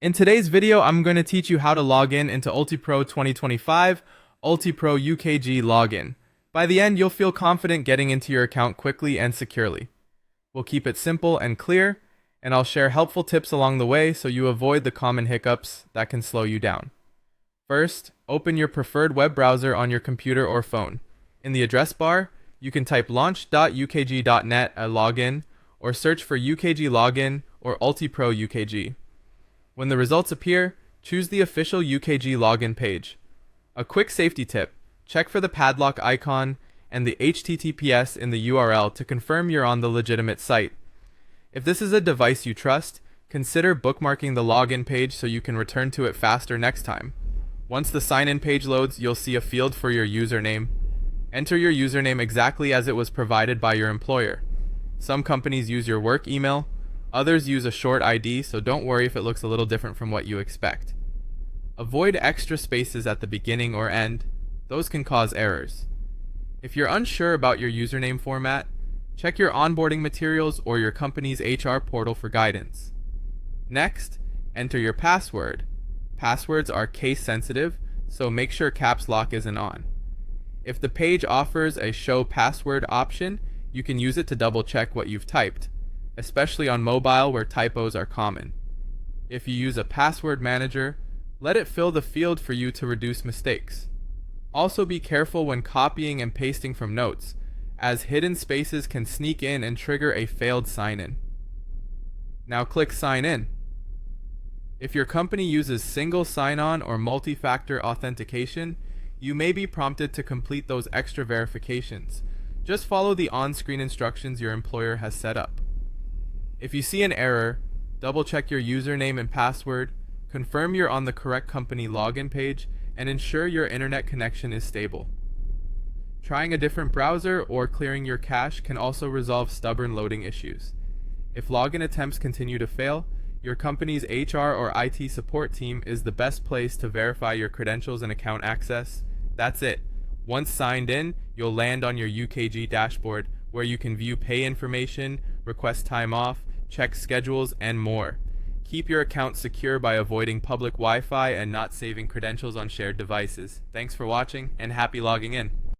In today's video, I'm going to teach you how to log in into Ultipro 2025 Ultipro Ukg login. By the end, you'll feel confident getting into your account quickly and securely. We'll keep it simple and clear, and I'll share helpful tips along the way so you avoid the common hiccups that can slow you down. First, open your preferred web browser on your computer or phone. In the address bar, you can type launch.ukg.net at login, or search for UKG login or Ultipro Ukg. When the results appear, choose the official UKG login page. A quick safety tip: check for the padlock icon and the HTTPS in the URL to confirm you're on the legitimate site. If this is a device you trust, consider bookmarking the login page so you can return to it faster next time. Once the sign-in page loads, you'll see a field for your username. Enter your username exactly as it was provided by your employer. Some companies use your work email, others use a short ID, so don't worry if it looks a little different from what you expect. Avoid extra spaces at the beginning or end. Those can cause errors. If you're unsure about your username format, check your onboarding materials or your company's HR portal for guidance. Next, enter your password. Passwords are case sensitive, so make sure caps lock isn't on. If the page offers a show password option, you can use it to double check what you've typed, especially on mobile where typos are common. If you use a password manager, let it fill the field for you to reduce mistakes. Also be careful when copying and pasting from notes, as hidden spaces can sneak in and trigger a failed sign-in. Now click Sign In. If your company uses single sign-on or multi-factor authentication, you may be prompted to complete those extra verifications. Just follow the on-screen instructions your employer has set up. If you see an error, double-check your username and password, confirm you're on the correct company login page, and ensure your internet connection is stable. Trying a different browser or clearing your cache can also resolve stubborn loading issues. If login attempts continue to fail, your company's HR or IT support team is the best place to verify your credentials and account access. That's it. Once signed in, you'll land on your UKG dashboard, where you can view pay information, request time off, check schedules, and more. Keep your account secure by avoiding public Wi-Fi and not saving credentials on shared devices. Thanks for watching, and happy logging in.